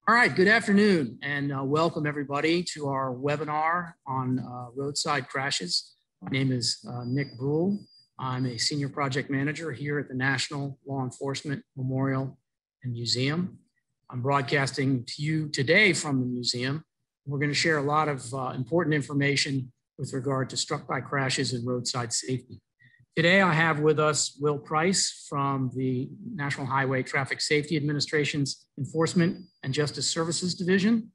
All right, good afternoon and welcome everybody to our webinar on roadside crashes. My name is Nick Breul. I'm a senior project manager here at the National Law Enforcement Memorial and Museum. I'm broadcasting to you today from the museum. We're going to share a lot of important information with regard to struck by crashes and roadside safety. Today I have with us Will Price from the National Highway Traffic Safety Administration's Enforcement and Justice Services Division.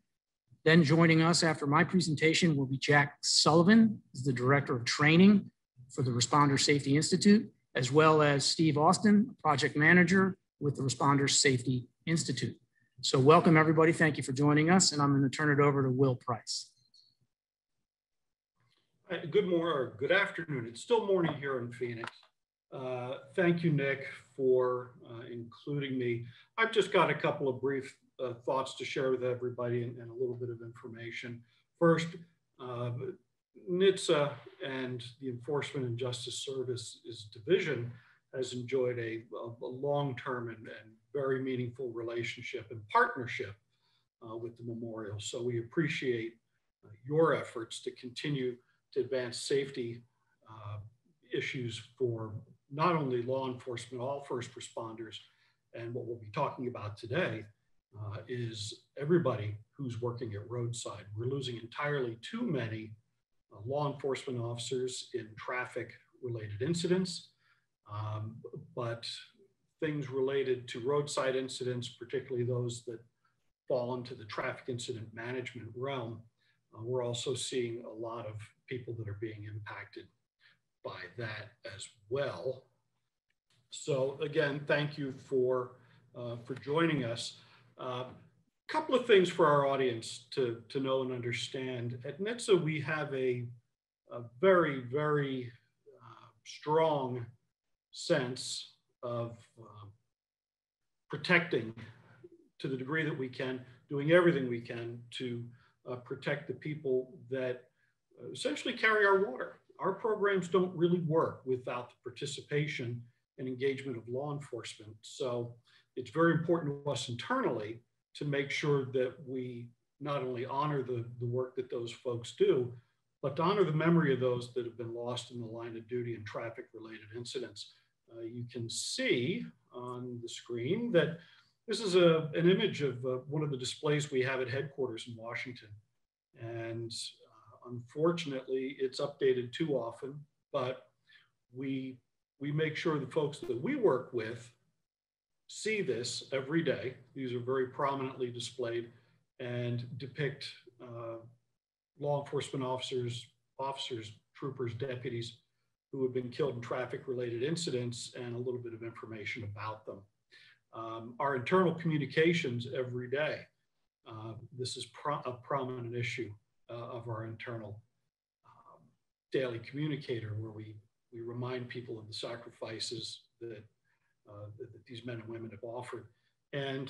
Then joining us after my presentation will be Jack Sullivan, who's the Director of Training for the Responder Safety Institute, as well as Steve Austin, Project Manager with the Responder Safety Institute. So welcome everybody, thank you for joining us, and I'm going to turn it over to Will Price. Good morning, or good afternoon. It's still morning here in Phoenix. Thank you, Nick, for including me. I've just got a couple of brief thoughts to share with everybody and a little bit of information. First, NHTSA and the Enforcement and Justice Services Division has enjoyed a long-term and very meaningful relationship and partnership with the memorial. So we appreciate your efforts to continue to advance safety issues for not only law enforcement, all first responders, and what we'll be talking about today is everybody who's working at roadside. We're losing entirely too many law enforcement officers in traffic-related incidents, but things related to roadside incidents, particularly those that fall into the traffic incident management realm, we're also seeing a lot of people that are being impacted by that as well. So again, thank you for joining us. A couple of things for our audience to know and understand. At NHTSA, we have a very, very strong sense of protecting to the degree that we can, doing everything we can to protect the people that essentially carry our water. Our programs don't really work without the participation and engagement of law enforcement. So it's very important to us internally to make sure that we not only honor the work that those folks do, but to honor the memory of those that have been lost in the line of duty and traffic-related incidents. You can see on the screen that this is an image of one of the displays we have at headquarters in Washington. And unfortunately, it's updated too often, but we make sure the folks that we work with see this every day. These are very prominently displayed and depict law enforcement officers, troopers, deputies who have been killed in traffic-related incidents and a little bit of information about them. Our internal communications every day, this is a prominent issue of our internal daily communicator, where we remind people of the sacrifices that these men and women have offered. And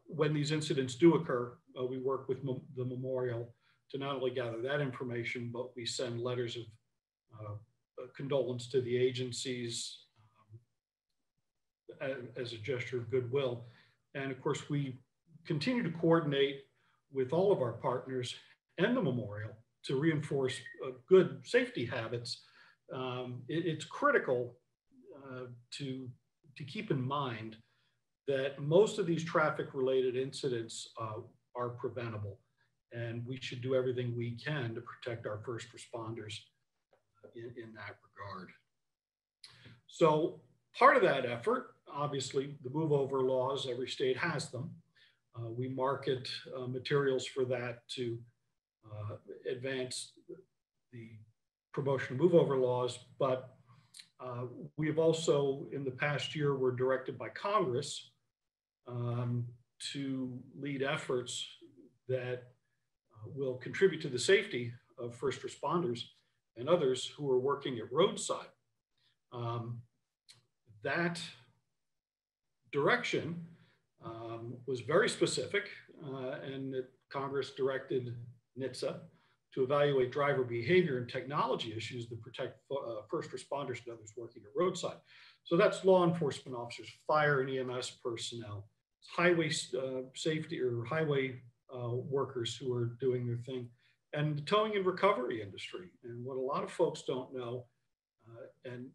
when these incidents do occur, we work with the memorial to not only gather that information, but we send letters of condolence to the agencies as a gesture of goodwill. And of course, we continue to coordinate with all of our partners and the memorial to reinforce good safety habits. It's critical to keep in mind that most of these traffic-related incidents are preventable, and we should do everything we can to protect our first responders in that regard. So part of that effort, obviously, the move over laws, every state has them. We market materials for that to advance the promotion of move over laws, but we have also, in the past year, were directed by Congress to lead efforts that will contribute to the safety of first responders and others who are working at roadside. That direction was very specific, and Congress directed NHTSA to evaluate driver behavior and technology issues that protect first responders and others working at roadside. So that's law enforcement officers, fire and EMS personnel, highway safety or highway workers who are doing their thing, and the towing and recovery industry. And what a lot of folks don't know, and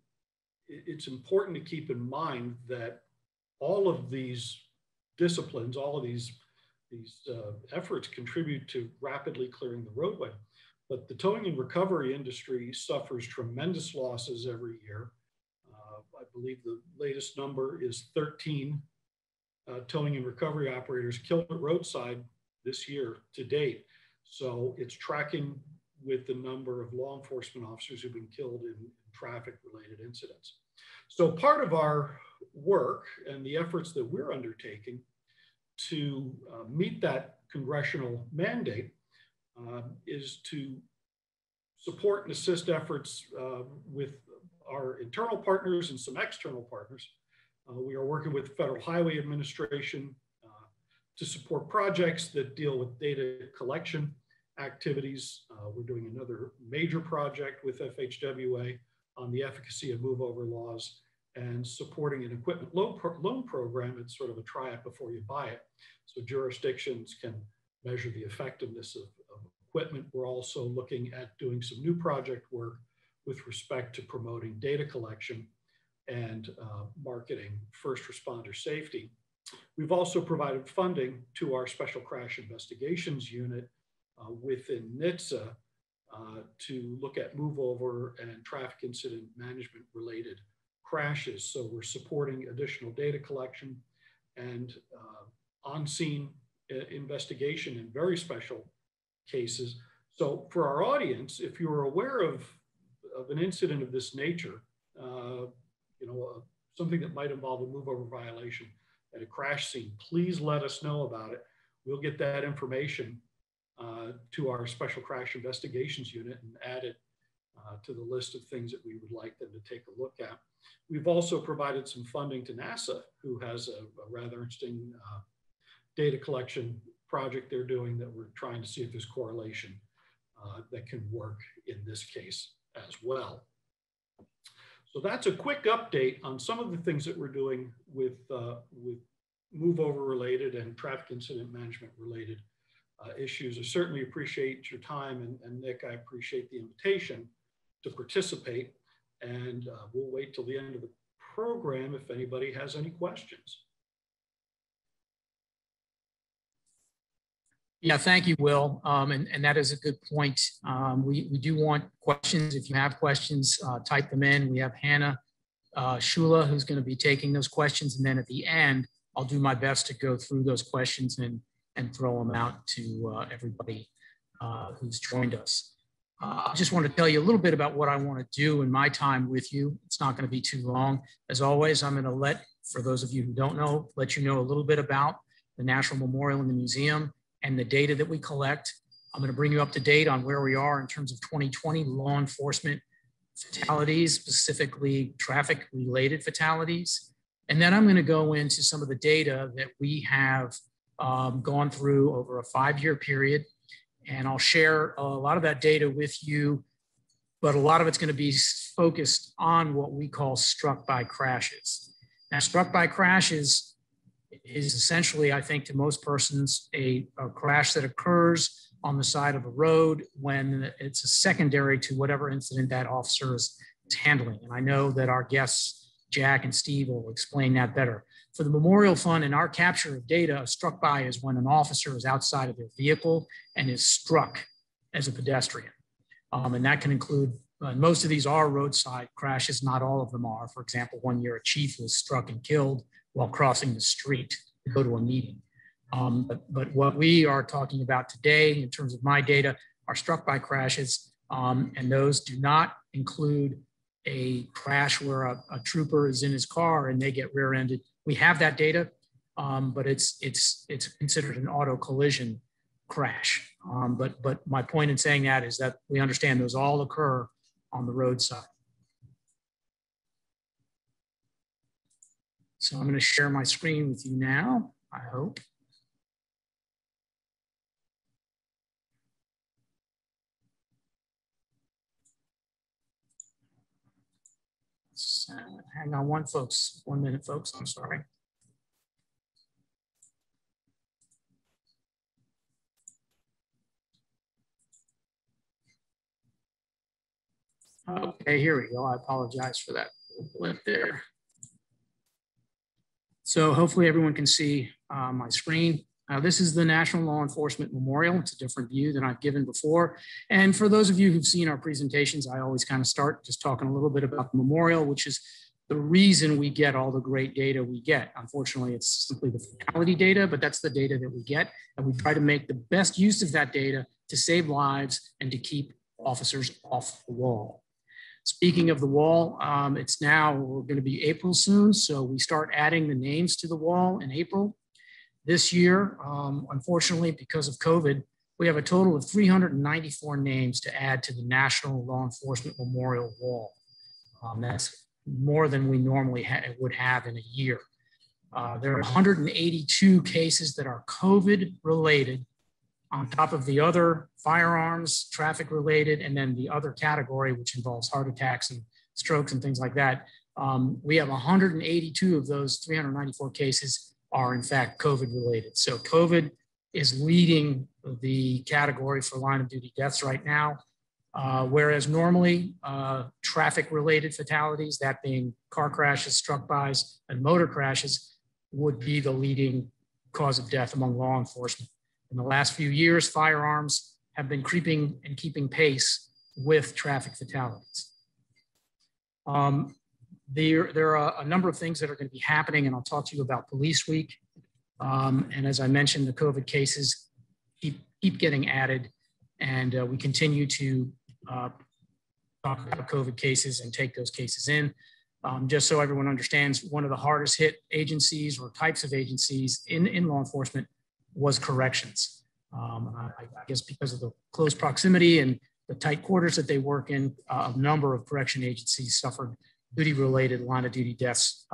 it's important to keep in mind that all of these disciplines, all of these efforts contribute to rapidly clearing the roadway. But the towing and recovery industry suffers tremendous losses every year. I believe the latest number is 13 towing and recovery operators killed at Roadside this year to date. So it's tracking with the number of law enforcement officers who've been killed in traffic-related incidents. So part of our work and the efforts that we're undertaking to meet that congressional mandate is to support and assist efforts with our internal partners and some external partners. We are working with the Federal Highway Administration to support projects that deal with data collection activities. We're doing another major project with FHWA on the efficacy of move-over laws and supporting an equipment loan program. It's sort of a try it before you buy it. So jurisdictions can measure the effectiveness of equipment. We're also looking at doing some new project work with respect to promoting data collection and marketing first responder safety. We've also provided funding to our Special Crash Investigations Unit within NHTSA to look at move over and traffic incident management related crashes. So we're supporting additional data collection and on-scene investigation in very special cases. So for our audience, if you're aware of an incident of this nature, something that might involve a move-over violation at a crash scene, please let us know about it. We'll get that information to our Special Crash Investigations Unit and add it to the list of things that we would like them to take a look at. We've also provided some funding to NASA, who has a rather interesting data collection project they're doing that we're trying to see if there's correlation that can work in this case as well. So that's a quick update on some of the things that we're doing with move over related and traffic incident management related issues. I certainly appreciate your time, and Nick, I appreciate the invitation to participate, and we'll wait till the end of the program if anybody has any questions. Yeah, thank you, Will. And that is a good point. We do want questions. If you have questions, type them in. We have Hannah Shula, who's going to be taking those questions. And then at the end, I'll do my best to go through those questions and throw them out to everybody who's joined us. I just want to tell you a little bit about what I want to do in my time with you. It's not going to be too long. As always, I'm going to for those of you who don't know, let you know a little bit about the National Memorial and the Museum and the data that we collect. I'm going to bring you up to date on where we are in terms of 2020 law enforcement fatalities, specifically traffic-related fatalities. And then I'm going to go into some of the data that we have gone through over a 5-year period. And I'll share a lot of that data with you, but a lot of it's going to be focused on what we call struck by crashes. Now, struck by crashes is essentially, I think, to most persons, a crash that occurs on the side of a road when it's a secondary to whatever incident that officer is handling. And I know that our guests, Jack and Steve, will explain that better. For the Memorial Fund and our capture of data, struck by is when an officer is outside of their vehicle and is struck as a pedestrian. And that can include, most of these are roadside crashes, not all of them are. For example, one year a chief was struck and killed while crossing the street to go to a meeting. But what we are talking about today in terms of my data are struck by crashes, and those do not include a crash where a trooper is in his car and they get rear-ended. We have that data, but it's considered an auto collision crash. But my point in saying that is that we understand those all occur on the roadside. So I'm going to share my screen with you now, I hope. Hang on one minute, folks. I'm sorry. Okay, here we go. I apologize for that blip there. So hopefully everyone can see my screen. This is the National Law Enforcement Memorial. It's a different view than I've given before. And for those of you who've seen our presentations, I always kind of start just talking a little bit about the memorial, which is the reason we get all the great data we get. Unfortunately, it's simply the fatality data, but that's the data that we get. And we try to make the best use of that data to save lives and to keep officers off the wall. Speaking of the wall, it's now, we're going to be April soon, so we start adding the names to the wall in April. This year, unfortunately, because of COVID, we have a total of 394 names to add to the National Law Enforcement Memorial Wall. That's more than we normally would have in a year. There are 182 cases that are COVID related, on top of the other firearms, traffic related, and then the other category, which involves heart attacks and strokes and things like that. We have 182 of those 394 cases are in fact COVID related. So COVID is leading the category for line of duty deaths right now. Whereas normally traffic related fatalities, that being car crashes, struck-bys, and motor crashes, would be the leading cause of death among law enforcement. In the last few years, firearms have been creeping and keeping pace with traffic fatalities. There are a number of things that are going to be happening, and I'll talk to you about Police Week. And as I mentioned, the COVID cases keep getting added, and we continue to talk about COVID cases and take those cases in. Just so everyone understands, one of the hardest hit agencies or types of agencies in law enforcement was corrections. I guess because of the close proximity and the tight quarters that they work in, a number of correction agencies suffered duty-related line of duty deaths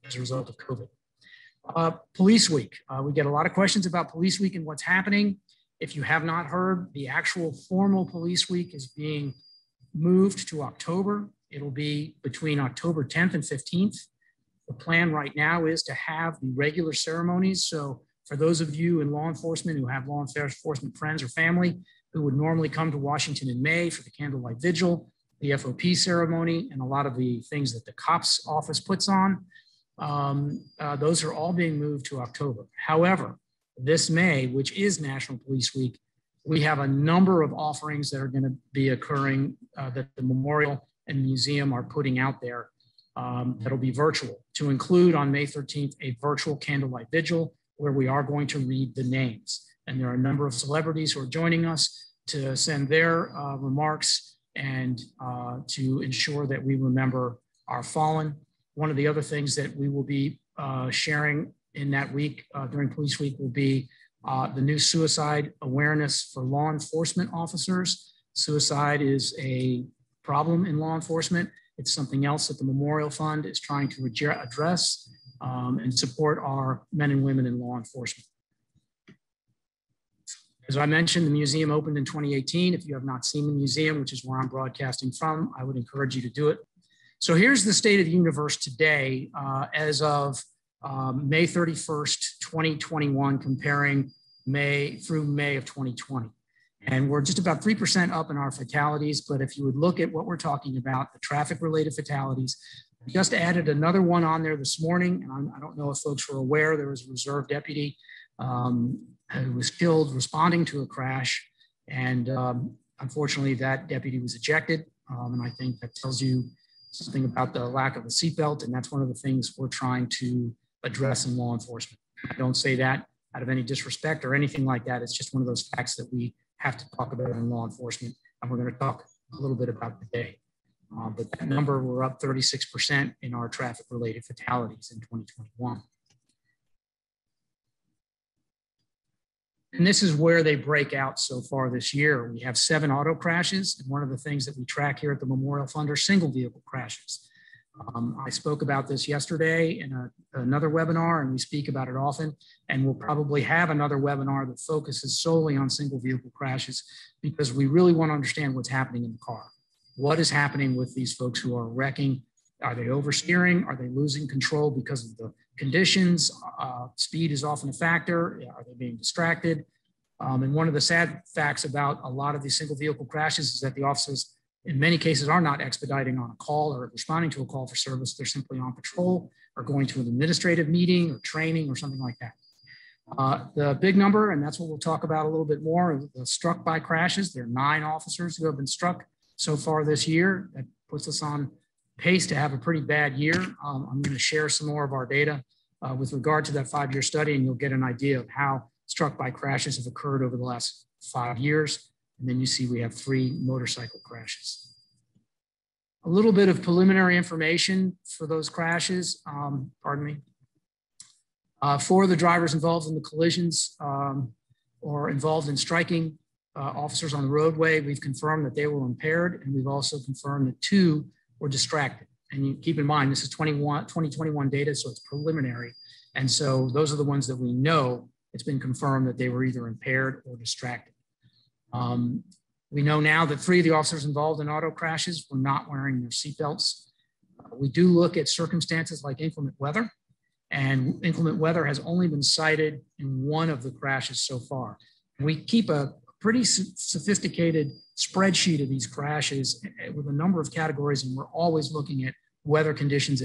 as a result of COVID. Police Week. We get a lot of questions about Police Week and what's happening. If you have not heard, the actual formal Police Week is being moved to October. It'll be between October 10th and 15th. The plan right now is to have the regular ceremonies. So for those of you in law enforcement who have law enforcement friends or family who would normally come to Washington in May for the candlelight vigil, the FOP ceremony, and a lot of the things that the COPS office puts on, those are all being moved to October. However, this May, which is National Police Week, we have a number of offerings that are going to be occurring that the memorial and museum are putting out there that'll be virtual, to include on May 13th a virtual candlelight vigil where we are going to read the names. And there are a number of celebrities who are joining us to send their remarks and to ensure that we remember our fallen. One of the other things that we will be sharing in that week during Police Week will be the new suicide awareness for law enforcement officers. Suicide is a problem in law enforcement. It's something else that the Memorial Fund is trying to address and support our men and women in law enforcement. As I mentioned, the museum opened in 2018. If you have not seen the museum, which is where I'm broadcasting from, I would encourage you to do it. So here's the state of the universe today as of May 31st, 2021, comparing May through May of 2020. And we're just about 3% up in our fatalities. But if you would look at what we're talking about, the traffic-related fatalities, we just added another one on there this morning. And I don't know if folks were aware, there was a reserve deputy who was killed responding to a crash. And unfortunately, that deputy was ejected. And I think that tells you something about the lack of a seatbelt. And that's one of the things we're trying to address in law enforcement. I don't say that out of any disrespect or anything like that. It's just one of those facts that we have to talk about in law enforcement. And we're going to talk a little bit about today. But that number, we're up 36% in our traffic-related fatalities in 2021. And this is where they break out so far this year. We have 7 auto crashes. And one of the things that we track here at the Memorial Fund are single vehicle crashes. I spoke about this yesterday in another webinar, and we speak about it often. And we'll probably have another webinar that focuses solely on single vehicle crashes, because we really want to understand what's happening in the car. What is happening with these folks who are wrecking? Are they oversteering? Are they losing control because of the conditions? Speed is often a factor. Are they being distracted? And one of the sad facts about a lot of these single vehicle crashes is that the officers in many cases are not expediting on a call or responding to a call for service. They're simply on patrol or going to an administrative meeting or training or something like that. The big number, and that's what we'll talk about a little bit more, the struck by crashes. There are 9 officers who have been struck so far this year. That puts us on pace to have a pretty bad year. I'm going to share some more of our data with regard to that 5-year study, and you'll get an idea of how struck by crashes have occurred over the last 5 years. And then you see we have 3 motorcycle crashes. A little bit of preliminary information for those crashes, for the drivers involved in the collisions or involved in striking officers on the roadway, we've confirmed that they were impaired, and we've also confirmed that 2 were distracted. And you keep in mind, this is 2021 data, so it's preliminary. And so those are the ones that we know it's been confirmed that they were either impaired or distracted. We know now that 3 of the officers involved in auto crashes were not wearing their seatbelts. We do look at circumstances like inclement weather, and inclement weather has only been cited in 1 of the crashes so far. We keep a pretty sophisticated spreadsheet of these crashes with a number of categories, and we're always looking at weather conditions.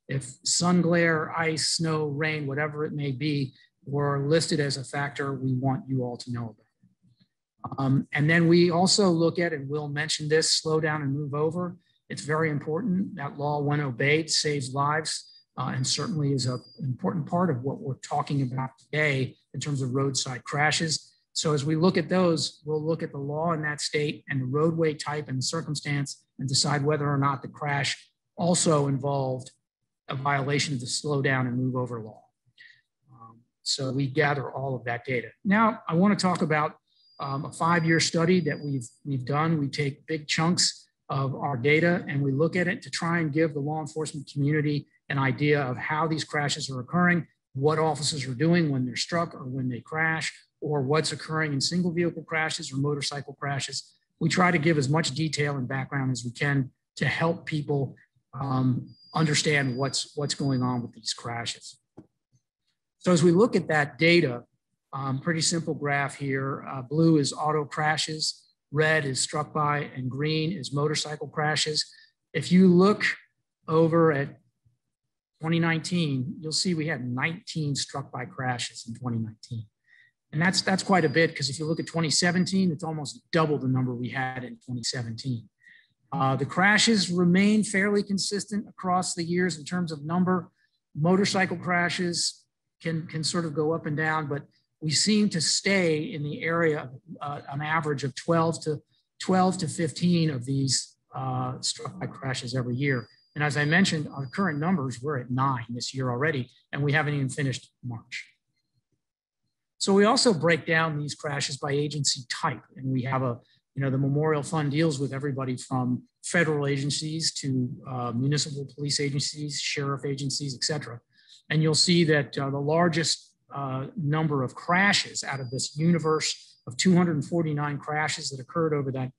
If sun glare, ice, snow, rain, whatever it may be, were listed as a factor, we want you all to know about. And then we also look at, and we'll mention this, slow down and move over. It's very important. That law, when obeyed, saves lives, and certainly is an important part of what we're talking about today in terms of roadside crashes. So as we look at those, we'll look at the law in that state and the roadway type and the circumstance and decide whether or not the crash also involved a violation of the slow down and move over law. So we gather all of that data. Now, I want to talk about a 5-year study that we've done. We take big chunks of our data and we look at it to try and give the law enforcement community an idea of how these crashes are occurring, what officers are doing when they're struck or when they crash, or what's occurring in single vehicle crashes or motorcycle crashes. We try to give as much detail and background as we can to help people understand what's going on with these crashes. So as we look at that data, pretty simple graph here. Blue is auto crashes, red is struck by, and green is motorcycle crashes. If you look over at 2019, you'll see we had 19 struck by crashes in 2019. And that's quite a bit, because if you look at 2017, it's almost double the number we had in 2017. The crashes remain fairly consistent across the years in terms of number. Motorcycle crashes can sort of go up and down, but we seem to stay in the area of an average of 12 to 15 of these struck by crashes every year. And as I mentioned, our current numbers, we're at 9 this year already, and we haven't even finished March. So we also break down these crashes by agency type, and we have the Memorial Fund deals with everybody from federal agencies to municipal police agencies, sheriff agencies, et cetera. And you'll see that the largest number of crashes out of this universe of 249 crashes that occurred over that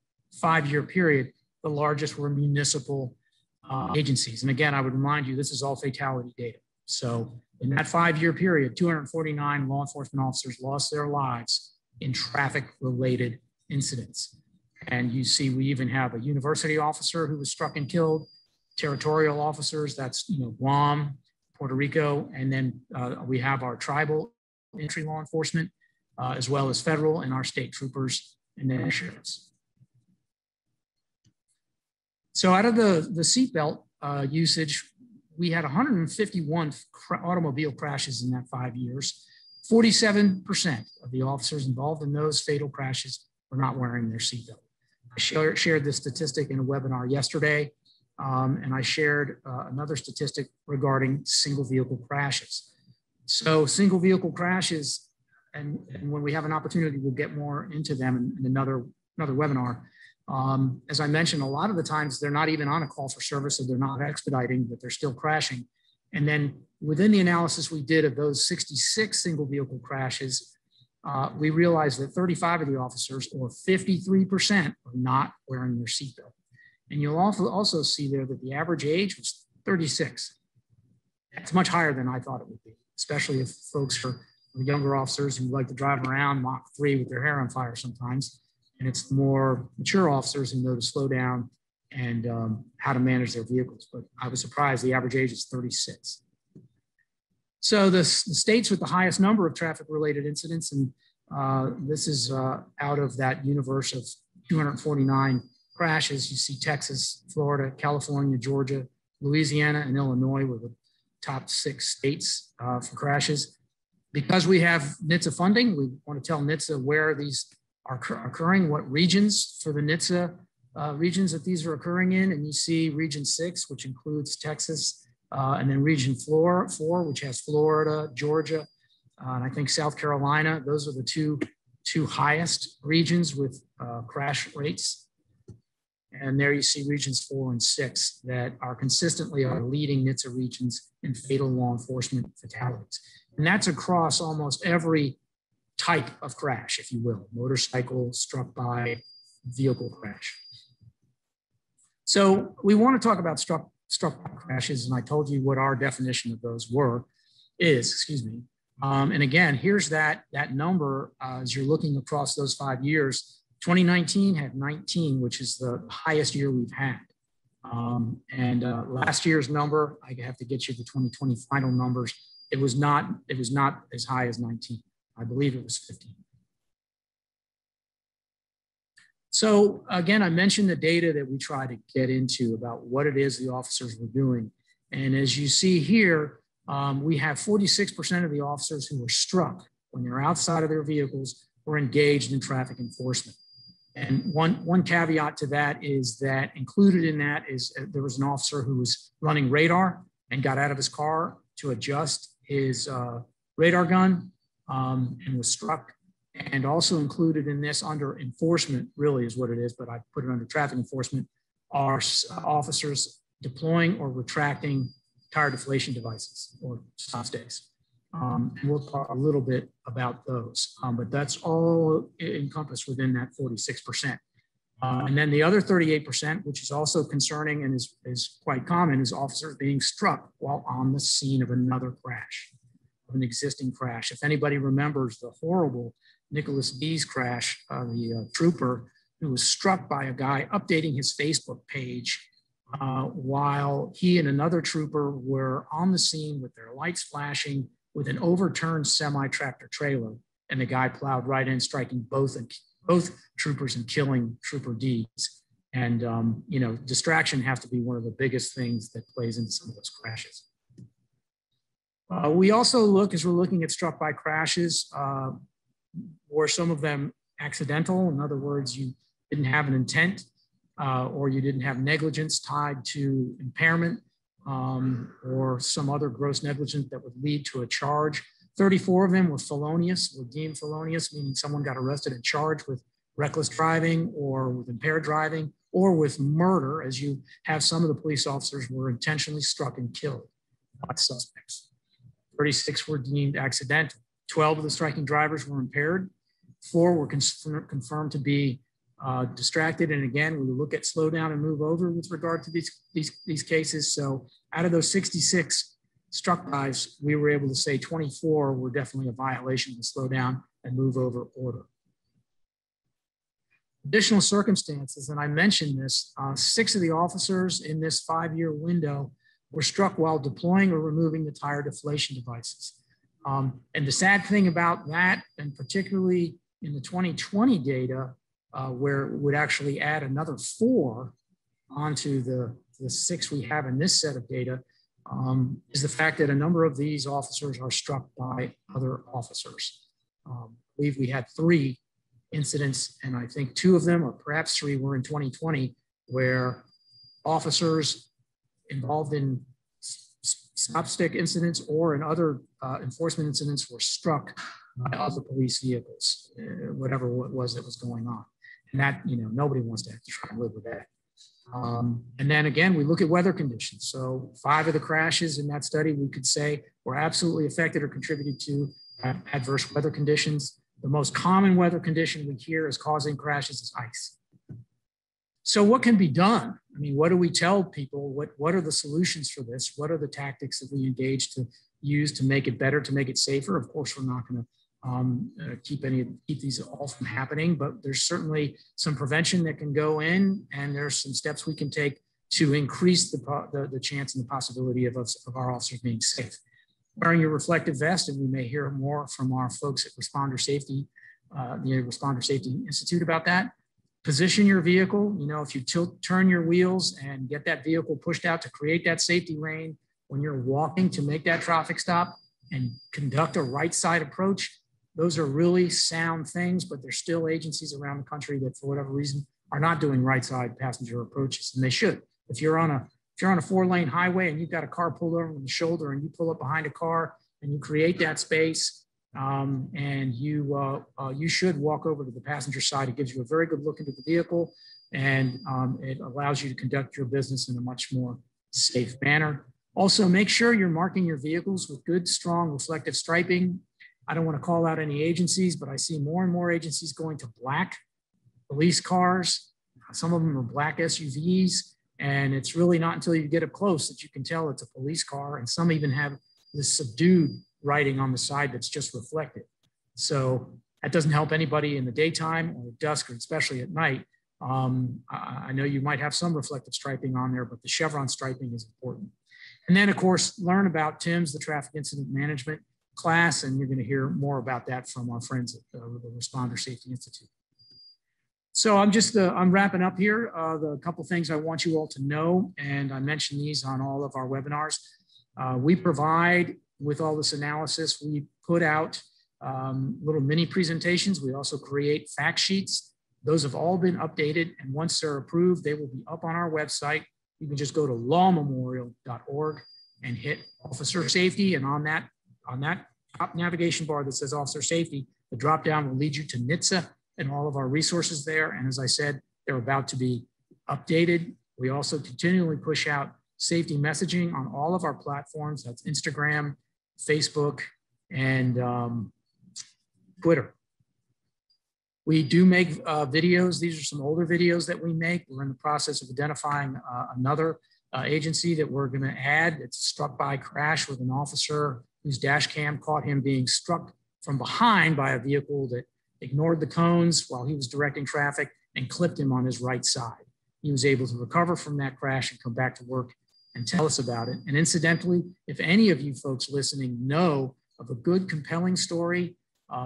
5-year period, the largest were municipal agencies. And again, I would remind you, this is all fatality data. So in that 5-year period, 249 law enforcement officers lost their lives in traffic-related incidents. And you see, we even have a university officer who was struck and killed, territorial officers, that's Guam, Puerto Rico, and then we have our tribal entry law enforcement, as well as federal and our state troopers and then sheriffs. So out of the seatbelt usage, we had 151 automobile crashes in that 5 years. 47% of the officers involved in those fatal crashes were not wearing their seatbelt. I shared this statistic in a webinar yesterday, and I shared another statistic regarding single vehicle crashes. So single vehicle crashes, and when we have an opportunity, we'll get more into them in another webinar. As I mentioned, a lot of the times they're not even on a call for service, so they're not expediting, but they're still crashing. And then within the analysis we did of those 66 single vehicle crashes, we realized that 35 of the officers, or 53%, were not wearing their seatbelt. And you'll also see there that the average age was 36. It's much higher than I thought it would be, especially if folks are younger officers who like to drive around Mach 3 with their hair on fire sometimes. And it's the more mature officers who know to slow down and how to manage their vehicles. But I was surprised the average age is 36. So the states with the highest number of traffic-related incidents, and this is out of that universe of 249 crashes. You see Texas, Florida, California, Georgia, Louisiana, and Illinois were the top 6 states for crashes. Because we have NHTSA funding, we want to tell NHTSA where these are occurring, what regions for the NHTSA regions that these are occurring in. And you see region 6, which includes Texas, and then region 4, which has Florida, Georgia, and I think South Carolina. Those are the two highest regions with crash rates. And there you see regions 4 and 6 that are consistently our leading NHTSA regions in fatal law enforcement fatalities. And that's across almost every type of crash, if you will, motorcycle, struck by, vehicle crash. So we want to talk about struck by crashes, and I told you what our definition of those is. And again, here's that number as you're looking across those 5 years. 2019 had 19, which is the highest year we've had. And last year's number, I have to get you the 2020 final numbers. It was not as high as 19. I believe it was 15. So again, I mentioned the data that we try to get into about what it is the officers were doing. And as you see here, we have 46% of the officers who were struck when they're outside of their vehicles were engaged in traffic enforcement. And one caveat to that is that included in that is there was an officer who was running radar and got out of his car to adjust his radar gun and was struck. And also included in this under enforcement, really is what it is, but I put it under traffic enforcement, are officers deploying or retracting tire deflation devices or stop stays. And we'll talk a little bit about those, but that's all encompassed within that 46%. And then the other 38%, which is also concerning and is quite common, is officers being struck while on the scene of another crash, of an existing crash. If anybody remembers the horrible Nicholas B's crash, the trooper who was struck by a guy updating his Facebook page while he and another trooper were on the scene with their lights flashing with an overturned semi-tractor trailer, and the guy plowed right in, striking both troopers and killing Trooper Deeds. And distraction has to be one of the biggest things that plays into some of those crashes. We also look, as we're looking at struck by crashes, were some of them accidental? In other words, you didn't have an intent or you didn't have negligence tied to impairment or some other gross negligence that would lead to a charge. 34 of them were felonious, were deemed felonious, meaning someone got arrested and charged with reckless driving or with impaired driving or with murder, as you have some of the police officers were intentionally struck and killed by suspects. 36 were deemed accidental. 12 of the striking drivers were impaired. 4 were confirmed to be distracted. And again, we look at slow down and move over with regard to these cases. So out of those 66 struck bys, we were able to say 24 were definitely a violation of the slow down and move over order. Additional circumstances, and I mentioned this, 6 of the officers in this 5-year window were struck while deploying or removing the tire deflation devices. And the sad thing about that, and particularly in the 2020 data, where it would actually add another 4 onto the 6 we have in this set of data, is the fact that a number of these officers are struck by other officers. I believe we had 3 incidents, and I think 2 of them, or perhaps 3, were in 2020, where officers involved in stop stick incidents or in other enforcement incidents were struck by other police vehicles, whatever it was that was going on. And that, nobody wants to have to try and live with that. And then again, we look at weather conditions. So 5 of the crashes in that study, we could say were absolutely affected or contributed to adverse weather conditions. The most common weather condition we hear is causing crashes is ice. So what can be done? I mean, what do we tell people? What are the solutions for this? What are the tactics that we engage to use to make it better, to make it safer? Of course, we're not going to keep these all from happening, but there's certainly some prevention that can go in, and there's some steps we can take to increase the chance and the possibility of our officers being safe. Wearing your reflective vest, and we may hear more from our folks at Responder Safety, the Responder Safety Institute about that. Position your vehicle. You know, if you turn your wheels and get that vehicle pushed out to create that safety lane when you're walking to make that traffic stop and conduct a right side approach, those are really sound things, but there's still agencies around the country that for whatever reason are not doing right side passenger approaches, and they should. If you're on a 4-lane highway and you've got a car pulled over on the shoulder and you pull up behind a car and you create that space, and you should walk over to the passenger side. It gives you a very good look into the vehicle, and it allows you to conduct your business in a much more safe manner. Also, make sure you're marking your vehicles with good, strong reflective striping. I don't want to call out any agencies, but I see more and more agencies going to black police cars. Some of them are black SUVs, and it's really not until you get up close that you can tell it's a police car, and some even have this subdued writing on the side that's just reflected. So that doesn't help anybody in the daytime or dusk, or especially at night. I know you might have some reflective striping on there, but the chevron striping is important. And then, of course, learn about TIMS, the Traffic Incident Management class, and you're going to hear more about that from our friends at the Responder Safety Institute. So I'm wrapping up here. The couple things I want you all to know, and I mentioned these on all of our webinars. We provide, with all this analysis, we put out little mini presentations. We also create fact sheets. Those have all been updated, and once they're approved, they will be up on our website. You can just go to lawmemorial.org and hit Officer Safety, and on that top navigation bar that says Officer Safety, the drop down will lead you to NHTSA and all of our resources there. And as I said, they're about to be updated. We also continually push out safety messaging on all of our platforms. That's Instagram, Facebook, and Twitter. We do make videos. These are some older videos that we make. We're in the process of identifying another agency that we're going to add. It's a struck by crash with an officer whose dash cam caught him being struck from behind by a vehicle that ignored the cones while he was directing traffic and clipped him on his right side. He was able to recover from that crash and come back to work and tell us about it. And incidentally, if any of you folks listening know of a good, compelling story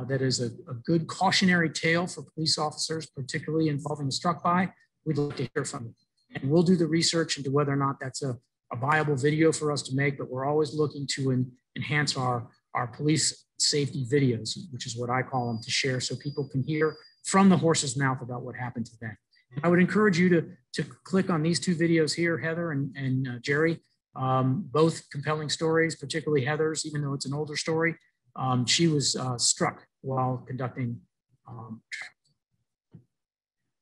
that is a good cautionary tale for police officers, particularly involving a struck by, we'd like to hear from you. And we'll do the research into whether or not that's a viable video for us to make, but we're always looking to enhance our police safety videos, which is what I call them, to share so people can hear from the horse's mouth about what happened to them. I would encourage you to click on these two videos here, Heather and Jerry, both compelling stories, particularly Heather's, even though it's an older story. She was struck while conducting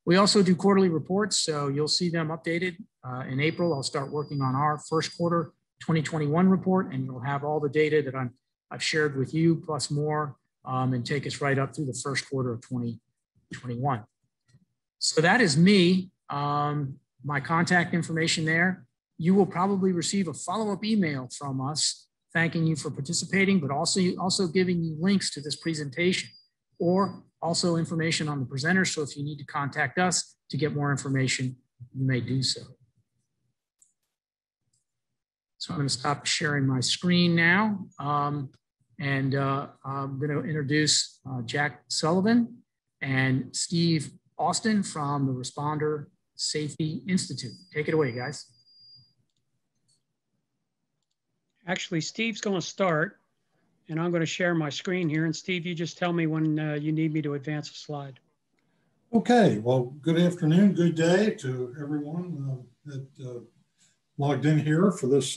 We also do quarterly reports, so you'll see them updated. In April, I'll start working on our first quarter 2021 report, and you'll have all the data that I've shared with you, plus more, and take us right up through the first quarter of 2021. So that is me, my contact information there. You will probably receive a follow-up email from us thanking you for participating, but also giving you links to this presentation, or also information on the presenters. So if you need to contact us to get more information, you may do so. So I'm going to stop sharing my screen now. I'm going to introduce Jack Sullivan and Steve Austin from the Responder Safety Institute. Take it away, guys. Actually, Steve's going to start, and I'm going to share my screen here. And Steve, you just tell me when you need me to advance a slide. Okay, well, good afternoon, good day to everyone that logged in here for this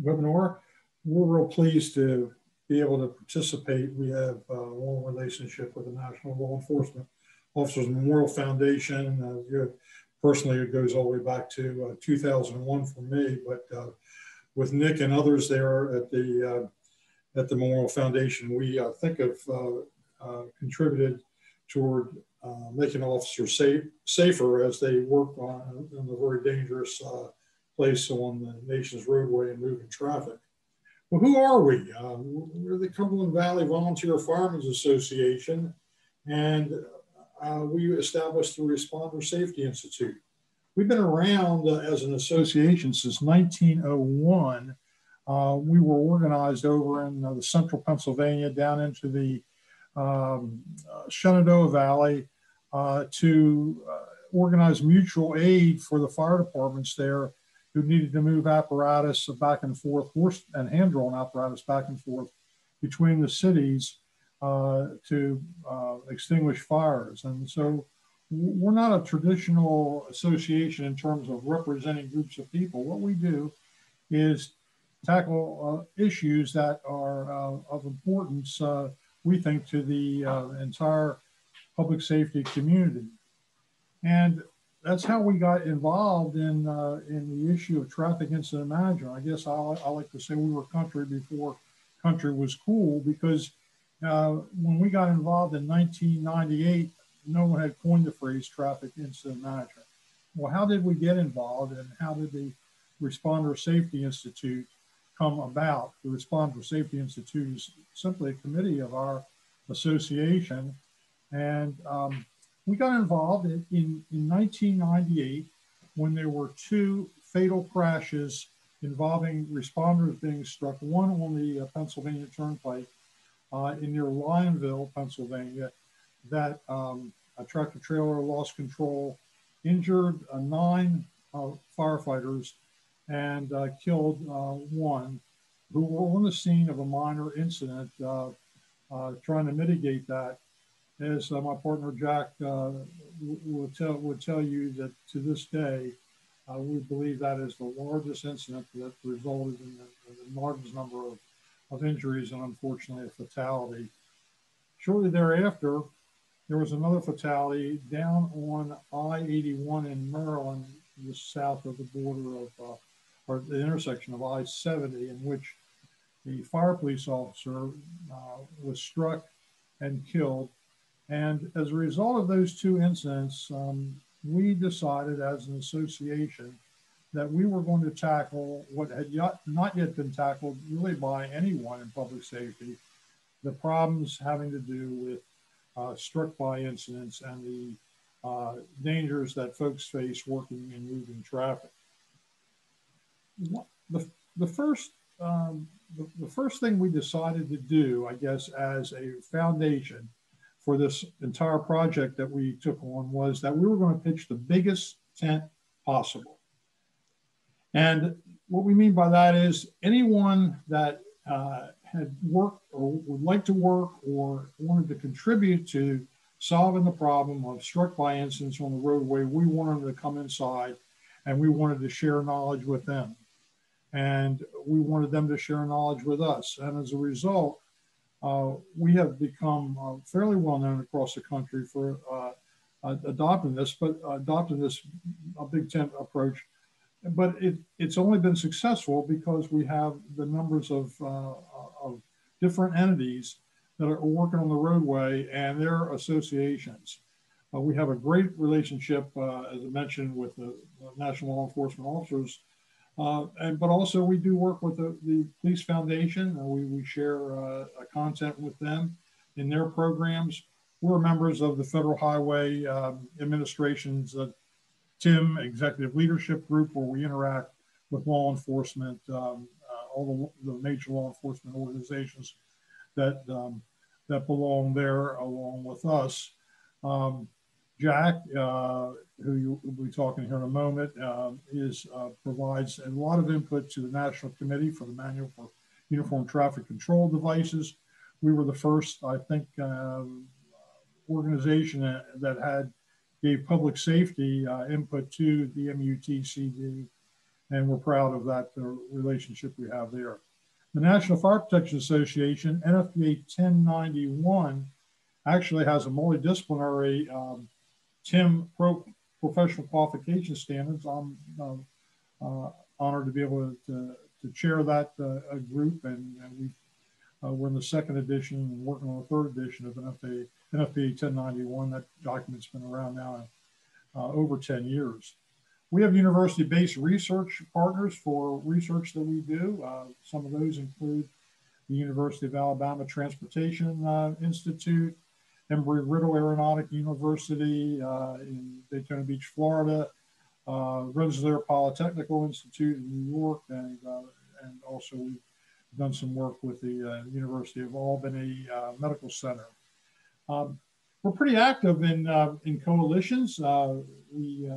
webinar. We're real pleased to be able to participate. We have a long relationship with the National Law Enforcement Officers Memorial Foundation. Personally, it goes all the way back to 2001 for me, but with Nick and others there at the Memorial Foundation, we think have contributed toward making officers safer as they work on a very dangerous place on the nation's roadway and moving traffic. Well, who are we? We're the Cumberland Valley Volunteer Firemen's Association, and we established the Responder Safety Institute. We've been around as an association since 1901. We were organized over in the central Pennsylvania down into the Shenandoah Valley to organize mutual aid for the fire departments there who needed to move apparatus back and forth, horse and hand-drawn apparatus back and forth between the cities to extinguish fires. And so we're not a traditional association in terms of representing groups of people. What we do is tackle issues that are of importance, we think, to the entire public safety community. And that's how we got involved in the issue of traffic incident management. I guess I like to say we were country before country was cool, because when we got involved in 1998, no one had coined the phrase traffic incident management. Well, how did we get involved, and how did the Responder Safety Institute come about? The Responder Safety Institute is simply a committee of our association, and we got involved in 1998 when there were two fatal crashes involving responders being struck, one on the Pennsylvania Turnpike in near Lionville, Pennsylvania, that a tractor trailer lost control, injured 9 firefighters, and killed one, who were on the scene of a minor incident trying to mitigate that. As my partner Jack would tell you, that to this day, we believe that is the largest incident that resulted in the largest number of injuries and unfortunately a fatality. Shortly thereafter, there was another fatality down on I-81 in Maryland, just south of the border of, or the intersection of I-70, in which the fire police officer was struck and killed. And as a result of those two incidents, we decided as an association that we were going to tackle what had not yet been tackled really by anyone in public safety, the problems having to do with struck by incidents and the dangers that folks face working and moving traffic. The first thing we decided to do, I guess, as a foundation for this entire project that we took on, was that we were going to pitch the biggest tent possible. And what we mean by that is anyone that had worked or would like to work or wanted to contribute to solving the problem of struck by incidents on the roadway, we wanted to come inside and we wanted to share knowledge with them. And we wanted them to share knowledge with us. And as a result, we have become fairly well known across the country for adopting this big tent approach. But it's only been successful because we have the numbers of different entities that are working on the roadway and their associations. We have a great relationship, as I mentioned, with the National Law Enforcement Officers, but also we do work with the Police Foundation. We share content with them in their programs. We're members of the Federal Highway Administration's TIM Executive Leadership Group, where we interact with law enforcement, all the major law enforcement organizations that belong there along with us. Jack, who you'll be talking here in a moment, provides a lot of input to the National Committee for the Manual for Uniform Traffic Control Devices. We were the first, I think, organization that gave public safety input to the MUTCD, and we're proud of that relationship we have there. The National Fire Protection Association, NFPA 1091, actually has a multidisciplinary TIM professional qualification standards. I'm honored to be able to chair that group, and we're in the second edition and working on the third edition of NFPA 1091. That document's been around now over 10 years. We have university-based research partners for research that we do. Some of those include the University of Alabama Transportation Institute, Embry-Riddle Aeronautic University in Daytona Beach, Florida, Rensselaer Polytechnical Institute in New York, and also we've done some work with the University of Albany Medical Center. We're pretty active in coalitions. We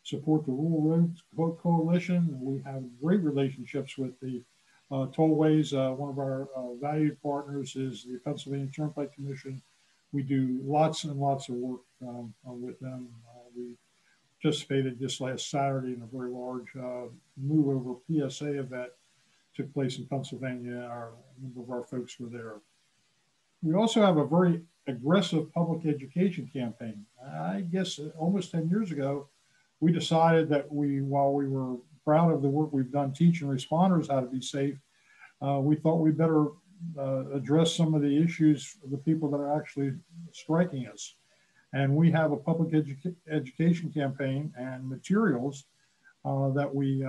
support the Rural Roads Coalition. We have great relationships with the tollways. One of our valued partners is the Pennsylvania Turnpike Commission. We do lots and lots of work with them. We participated just last Saturday in a very large Move Over PSA event. Took place in Pennsylvania. A number of our folks were there. We also have a very aggressive public education campaign. I guess almost 10 years ago, we decided that while we were proud of the work we've done teaching responders how to be safe, we thought we better address some of the issues of the people that are actually striking us. And we have a public education campaign and materials that we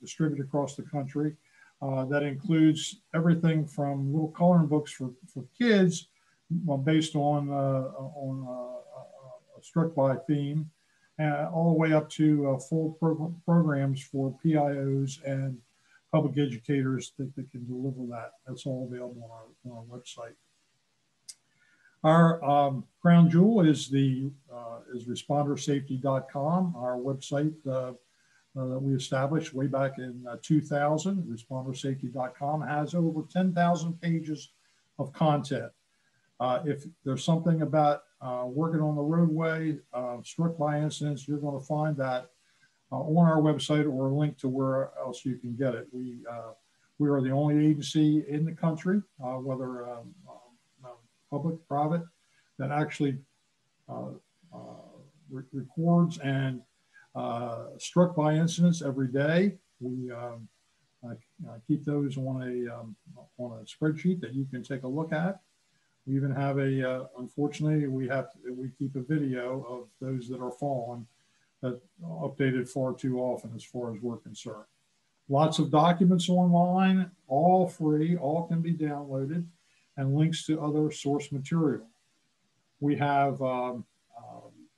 distribute across the country that includes everything from little coloring books for kids based on a struck by theme, all the way up to full programs for PIOs and public educators that can deliver that. That's all available on our website. Our crown jewel is respondersafety.com, our website that we established way back in 2000. Respondersafety.com has over 10,000 pages of content. If there's something about working on the roadway, struck by incidents, you're going to find that on our website or a link to where else you can get it. We are the only agency in the country, whether public, private, that actually records and struck by incidents every day. We keep those on a spreadsheet that you can take a look at. We even have unfortunately, we keep a video of those that are fallen that updated far too often as far as we're concerned. Lots of documents online, all free, all can be downloaded, and links to other source material. We have a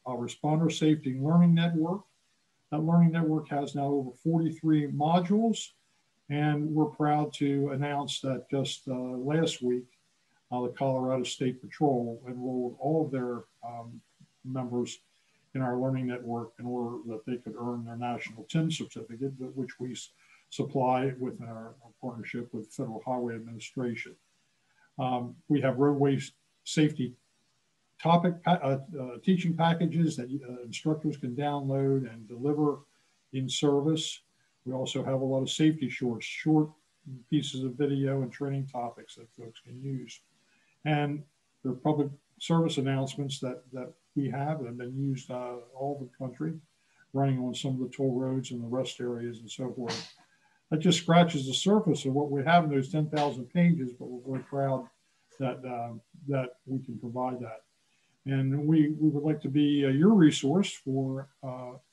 responder safety learning network. That learning network has now over 43 modules, and we're proud to announce that just last week, the Colorado State Patrol enrolled all of their members in our learning network in order that they could earn their National TIN certificate, which we supply with our partnership with the Federal Highway Administration. We have roadway safety topic teaching packages that instructors can download and deliver in service. We also have a lot of safety short pieces of video and training topics that folks can use. And there are public service announcements that we have been used all over the country, running on some of the toll roads and the rest areas and so forth. That just scratches the surface of what we have in those 10,000 pages, but we're very proud that we can provide that. And we would like to be your resource for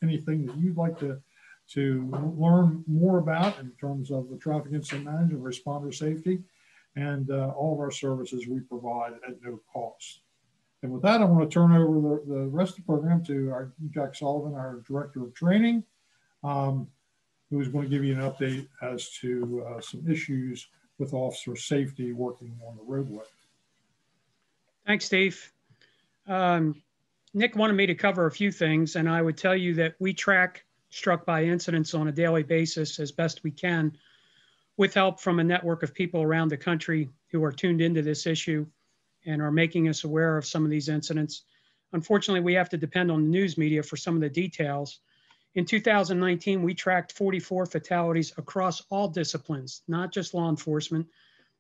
anything that you'd like to learn more about in terms of the traffic incident management, responder safety, and all of our services we provide at no cost. And with that, I want to turn over the rest of the program to our Jack Sullivan, our Director of Training, who's going to give you an update as to some issues with officer safety working on the roadway. Thanks, Steve. Nick wanted me to cover a few things, and I would tell you that we track struck by incidents on a daily basis as best we can, with help from a network of people around the country who are tuned into this issue and are making us aware of some of these incidents. Unfortunately, we have to depend on the news media for some of the details. In 2019, we tracked 44 fatalities across all disciplines, not just law enforcement.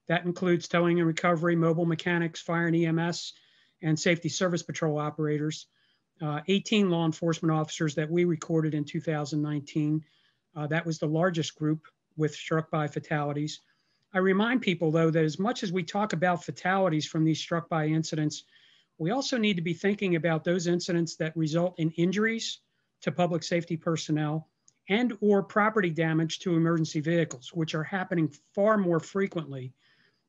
That includes towing and recovery, mobile mechanics, fire and EMS, and safety service patrol operators. 18 law enforcement officers that we recorded in 2019. That was the largest group with struck by fatalities. I remind people, though, that as much as we talk about fatalities from these struck by incidents, we also need to be thinking about those incidents that result in injuries to public safety personnel and or property damage to emergency vehicles, which are happening far more frequently.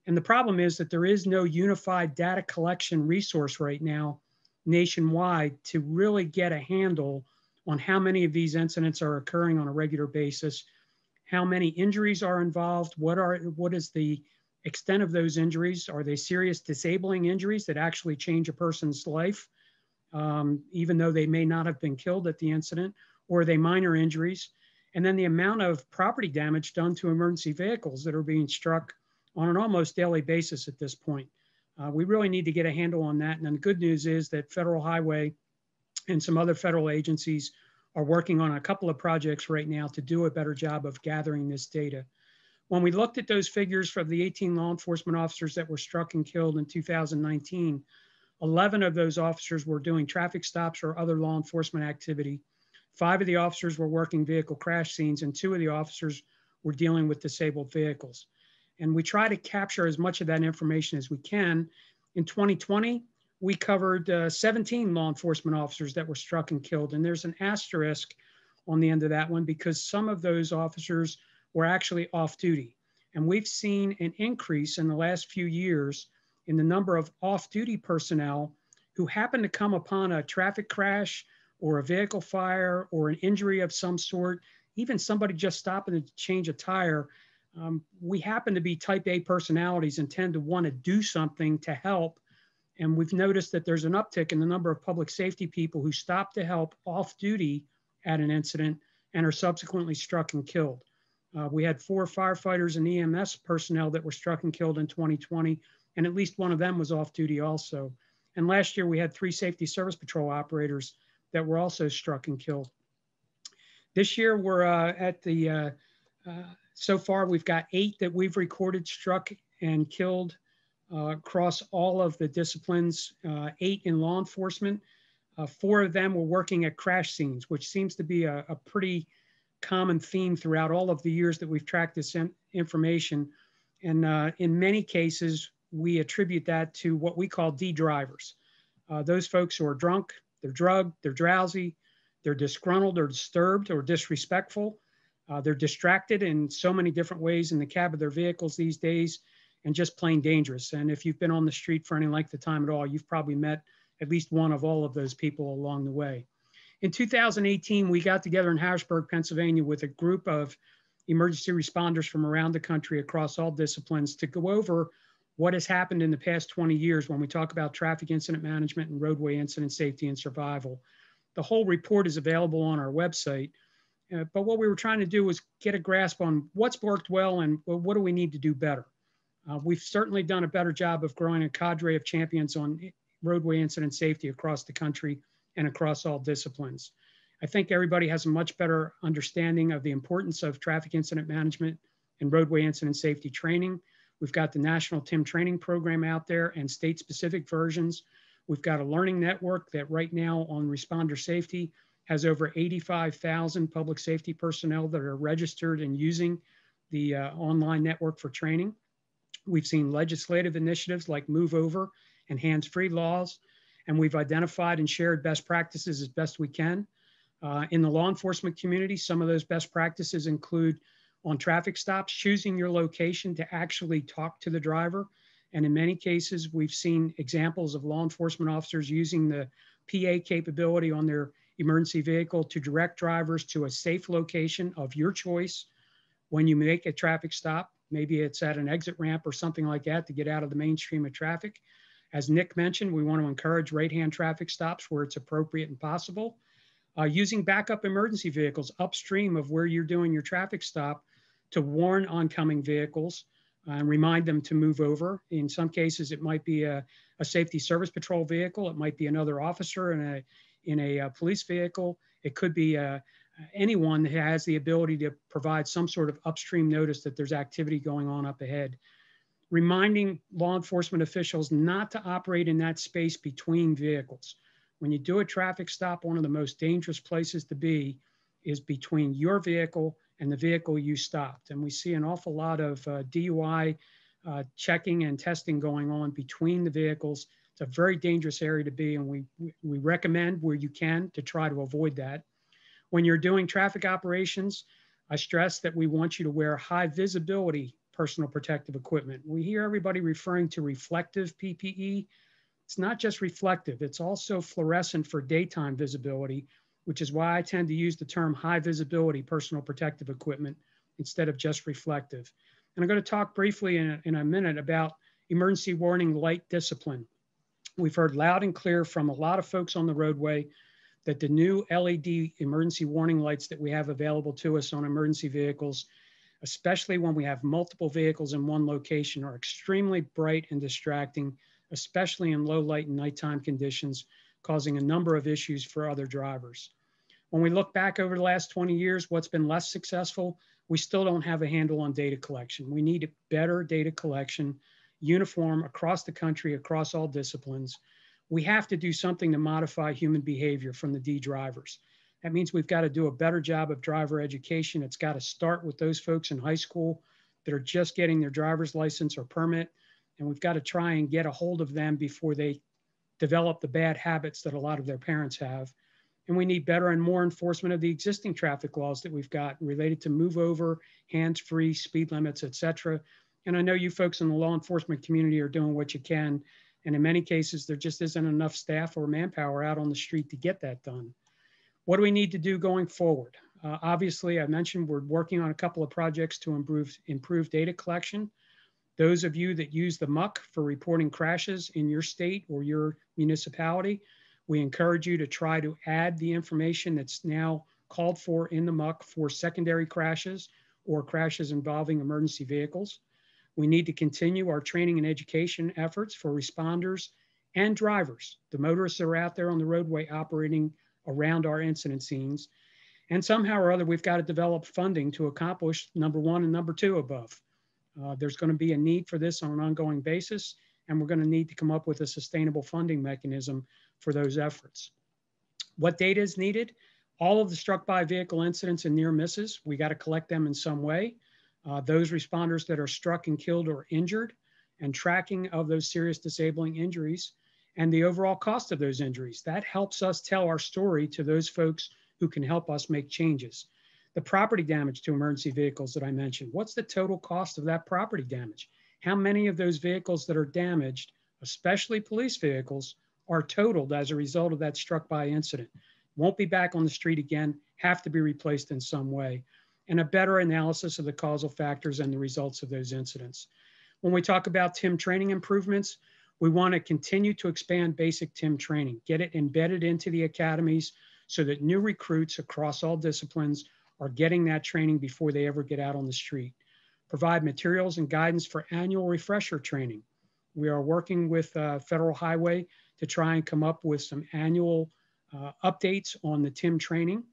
And the problem is that there is no unified data collection resource right now nationwide to really get a handle on how many of these incidents are occurring on a regular basis, how many injuries are involved, what is the extent of those injuries. Are they serious disabling injuries that actually change a person's life, even though they may not have been killed at the incident, or are they minor injuries? And then the amount of property damage done to emergency vehicles that are being struck on an almost daily basis at this point. We really need to get a handle on that. And then the good news is that Federal Highway and some other federal agencies are working on a couple of projects right now to do a better job of gathering this data. When we looked at those figures for the 18 law enforcement officers that were struck and killed in 2019, 11 of those officers were doing traffic stops or other law enforcement activity. 5 of the officers were working vehicle crash scenes, and 2 of the officers were dealing with disabled vehicles. And we try to capture as much of that information as we can. In 2020, we covered 17 law enforcement officers that were struck and killed. And there's an asterisk on the end of that one because some of those officers were actually off duty. And we've seen an increase in the last few years in the number of off-duty personnel who happen to come upon a traffic crash or a vehicle fire or an injury of some sort, even somebody just stopping to change a tire. We happen to be type A personalities and tend to want to do something to help. And we've noticed that there's an uptick in the number of public safety people who stop to help off duty at an incident and are subsequently struck and killed. We had 4 firefighters and EMS personnel that were struck and killed in 2020, and at least one of them was off duty also. And last year we had 3 safety service patrol operators that were also struck and killed. This year we're at the, so far we've got 8 that we've recorded struck and killed across all of the disciplines, 8 in law enforcement. 4 of them were working at crash scenes, which seems to be a pretty common theme throughout all of the years that we've tracked this information. And in many cases, we attribute that to what we call D drivers. Those folks who are drunk, they're drugged, they're drowsy, they're disgruntled or disturbed or disrespectful. They're distracted in so many different ways in the cab of their vehicles these days, and just plain dangerous. And if you've been on the street for any length of time at all, you've probably met at least one of all of those people along the way. In 2018, we got together in Harrisburg, Pennsylvania with a group of emergency responders from around the country across all disciplines to go over what has happened in the past 20 years when we talk about traffic incident management and roadway incident safety and survival. The whole report is available on our website. But what we were trying to do was get a grasp on what's worked well and what do we need to do better. We've certainly done a better job of growing a cadre of champions on roadway incident safety across the country and across all disciplines. I think everybody has a much better understanding of the importance of traffic incident management and roadway incident safety training. We've got the National TIM training program out there and state-specific versions. We've got a learning network that right now on responder safety has over 85,000 public safety personnel that are registered and using the online network for training. We've seen legislative initiatives like Move Over and hands-free laws, and we've identified and shared best practices as best we can. In the law enforcement community, some of those best practices include on traffic stops, choosing your location to actually talk to the driver. And in many cases, we've seen examples of law enforcement officers using the PA capability on their emergency vehicle to direct drivers to a safe location of your choice when you make a traffic stop. Maybe it's at an exit ramp or something like that to get out of the mainstream of traffic. As Nick mentioned, we want to encourage right-hand traffic stops where it's appropriate and possible. Using backup emergency vehicles upstream of where you're doing your traffic stop to warn oncoming vehicles and remind them to move over. In some cases, it might be a safety service patrol vehicle. It might be another officer in a police vehicle. It could be anyone that has the ability to provide some sort of upstream notice that there's activity going on up ahead. Reminding law enforcement officials not to operate in that space between vehicles. When you do a traffic stop, one of the most dangerous places to be is between your vehicle and the vehicle you stopped. And we see an awful lot of DUI checking and testing going on between the vehicles. It's a very dangerous area to be, and we recommend where you can to try to avoid that. When you're doing traffic operations, I stress that we want you to wear high visibility personal protective equipment. We hear everybody referring to reflective PPE. It's not just reflective, it's also fluorescent for daytime visibility, which is why I tend to use the term high visibility personal protective equipment instead of just reflective. And I'm going to talk briefly in a minute about emergency warning light discipline. We've heard loud and clear from a lot of folks on the roadway that the new LED emergency warning lights that we have available to us on emergency vehicles, especially when we have multiple vehicles in one location, are extremely bright and distracting, especially in low light and nighttime conditions, causing a number of issues for other drivers. When we look back over the last 20 years, what's been less successful, we still don't have a handle on data collection. We need better data collection, uniform across the country, across all disciplines. We have to do something to modify human behavior from the D drivers. That means we've got to do a better job of driver education. It's got to start with those folks in high school that are just getting their driver's license or permit. And we've got to try and get a hold of them before they develop the bad habits that a lot of their parents have. And we need better and more enforcement of the existing traffic laws that we've got related to move over, hands-free, speed limits, et cetera. And I know you folks in the law enforcement community are doing what you can. And in many cases, there just isn't enough staff or manpower out on the street to get that done. What do we need to do going forward? Obviously, I mentioned we're working on a couple of projects to improve data collection. Those of you that use the MUC for reporting crashes in your state or your municipality, we encourage you to try to add the information that's now called for in the MUC for secondary crashes or crashes involving emergency vehicles. We need to continue our training and education efforts for responders and drivers, the motorists that are out there on the roadway operating around our incident scenes. And somehow or other, we've got to develop funding to accomplish number one and number two above. There's going to be a need for this on an ongoing basis, and we're going to need to come up with a sustainable funding mechanism for those efforts. What data is needed? All of the struck by vehicle incidents and near misses, we got to collect them in some way. Those responders that are struck and killed or injured, and tracking of those serious disabling injuries, and the overall cost of those injuries. That helps us tell our story to those folks who can help us make changes. The property damage to emergency vehicles that I mentioned, what's the total cost of that property damage? How many of those vehicles that are damaged, especially police vehicles, are totaled as a result of that struck by incident? Won't be back on the street again, have to be replaced in some way. And a better analysis of the causal factors and the results of those incidents. When we talk about TIM training improvements, we want to continue to expand basic TIM training, get it embedded into the academies so that new recruits across all disciplines are getting that training before they ever get out on the street. Provide materials and guidance for annual refresher training. We are working with Federal Highway to try and come up with some annual updates on the TIM training,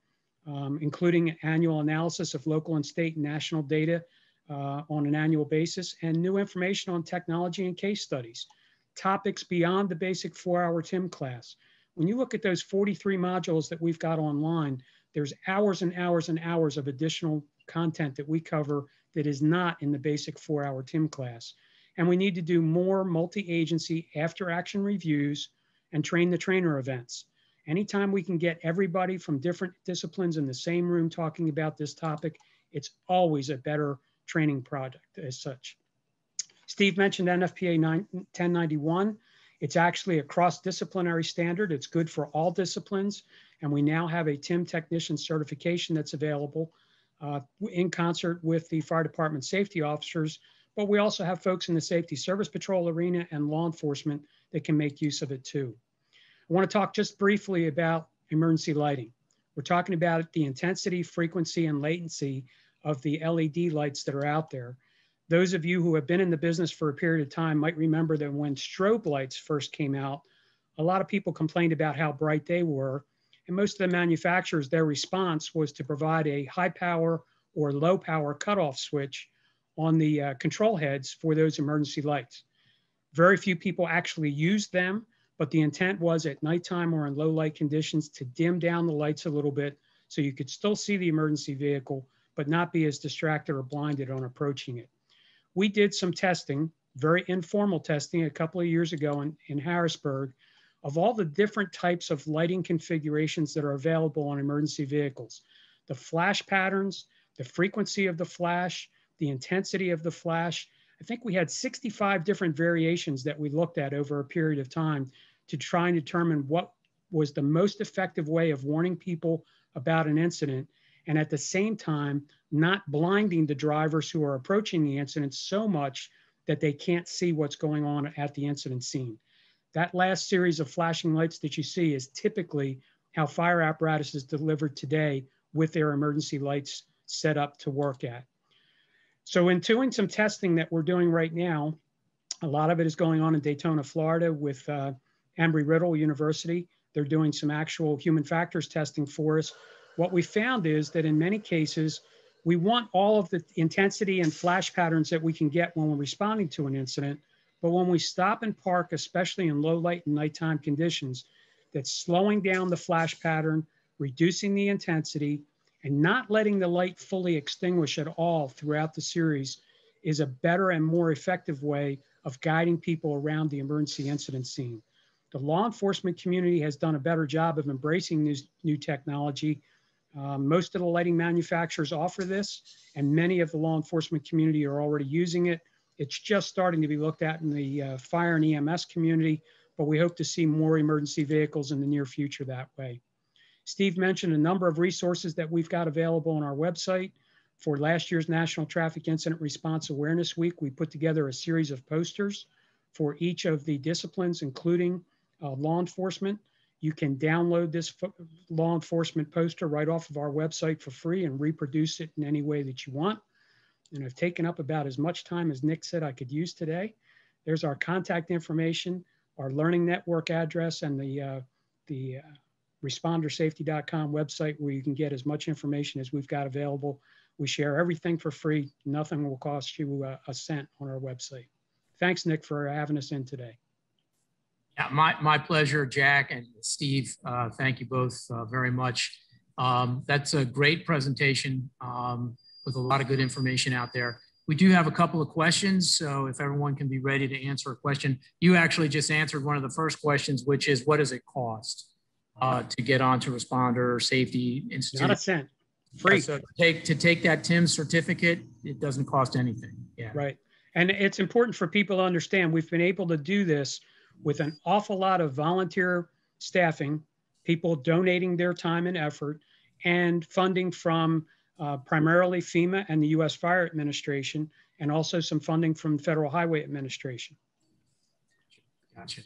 including annual analysis of local and state and national data on an annual basis, and new information on technology and case studies. Topics beyond the basic 4-hour TIM class. When you look at those 43 modules that we've got online, there's hours and hours and hours of additional content that we cover that is not in the basic 4-hour TIM class. And we need to do more multi-agency after-action reviews and train the trainer events. Anytime we can get everybody from different disciplines in the same room talking about this topic, it's always a better training product as such. Steve mentioned NFPA 1091. It's actually a cross-disciplinary standard. It's good for all disciplines. And we now have a TIM technician certification that's available in concert with the fire department safety officers. But we also have folks in the safety service patrol arena and law enforcement that can make use of it too. I want to talk just briefly about emergency lighting. We're talking about the intensity, frequency, and latency of the LED lights that are out there. Those of you who have been in the business for a period of time might remember that when strobe lights first came out, a lot of people complained about how bright they were. And most of the manufacturers, their response was to provide a high power or low power cutoff switch on the control heads for those emergency lights. Very few people actually used them, but the intent was at nighttime or in low light conditions to dim down the lights a little bit so you could still see the emergency vehicle, but not be as distracted or blinded on approaching it. We did some testing, very informal testing a couple of years ago in Harrisburg of all the different types of lighting configurations that are available on emergency vehicles. The flash patterns, the frequency of the flash, the intensity of the flash. I think we had 65 different variations that we looked at over a period of time to try and determine what was the most effective way of warning people about an incident, and at the same time, not blinding the drivers who are approaching the incident so much that they can't see what's going on at the incident scene. That last series of flashing lights that you see is typically how fire apparatus is delivered today with their emergency lights set up to work at. So in doing some testing that we're doing right now, a lot of it is going on in Daytona, Florida with Embry-Riddle University. They're doing some actual human factors testing for us. What we found is that in many cases, we want all of the intensity and flash patterns that we can get when we're responding to an incident. But when we stop and park, especially in low light and nighttime conditions, that slowing down the flash pattern, reducing the intensity, and not letting the light fully extinguish at all throughout the series is a better and more effective way of guiding people around the emergency incident scene. The law enforcement community has done a better job of embracing this new technology. Most of the lighting manufacturers offer this, and many of the law enforcement community are already using it. It's just starting to be looked at in the fire and EMS community, but we hope to see more emergency vehicles in the near future that way. Steve mentioned a number of resources that we've got available on our website. For last year's National Traffic Incident Response Awareness Week, we put together a series of posters for each of the disciplines, including law enforcement. You can download this law enforcement poster right off of our website for free and reproduce it in any way that you want. And I've taken up about as much time as Nick said I could use today. There's our contact information, our learning network address, and the respondersafety.com website where you can get as much information as we've got available. We share everything for free. Nothing will cost you a cent on our website. Thanks, Nick, for having us in today. Yeah, my pleasure, Jack and Steve. Thank you both very much. That's a great presentation with a lot of good information out there. We do have a couple of questions, so if everyone can be ready to answer a question. You actually just answered one of the first questions, which is what does it cost to get onto Responder Safety Institute? Not a cent, free. So to take that TIMS certificate, it doesn't cost anything. Yeah. Right, and it's important for people to understand we've been able to do this with an awful lot of volunteer staffing, people donating their time and effort, and funding from primarily FEMA and the U.S. Fire Administration, and also some funding from Federal Highway Administration. Gotcha.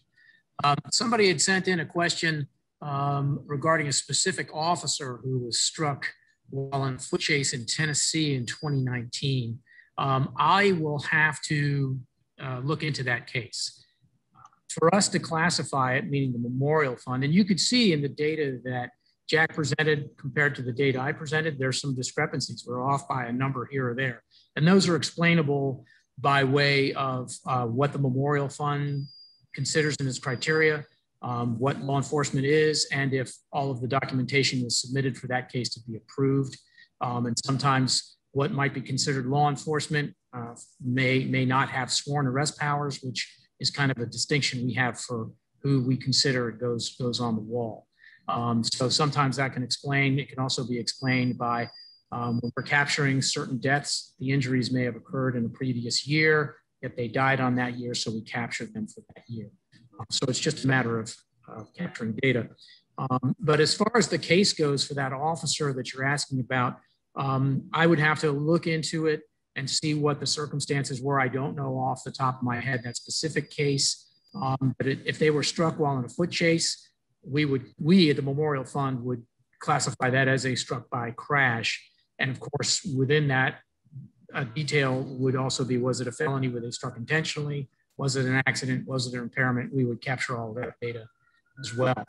Somebody had sent in a question regarding a specific officer who was struck while on a foot chase in Tennessee in 2019. I will have to look into that case. For us to classify it, meaning the Memorial Fund, and you could see in the data that Jack presented compared to the data I presented, there's some discrepancies. We're off by a number here or there. And those are explainable by way of what the Memorial Fund considers in its criteria, what law enforcement is, and if all of the documentation was submitted for that case to be approved. And sometimes what might be considered law enforcement may not have sworn arrest powers, which is kind of a distinction we have for who we consider goes on the wall. So sometimes that can explain. It can also be explained by when we're capturing certain deaths, the injuries may have occurred in a previous year, yet they died on that year, so we captured them for that year. So it's just a matter of capturing data. But as far as the case goes for that officer that you're asking about, I would have to look into it and see what the circumstances were. I don't know off the top of my head that specific case, but if they were struck while in a foot chase, we at the Memorial Fund would classify that as a struck by crash. And of course, within that, a detail would also be, was it a felony? Were they struck intentionally? Was it an accident? Was it an impairment? We would capture all of that data as well.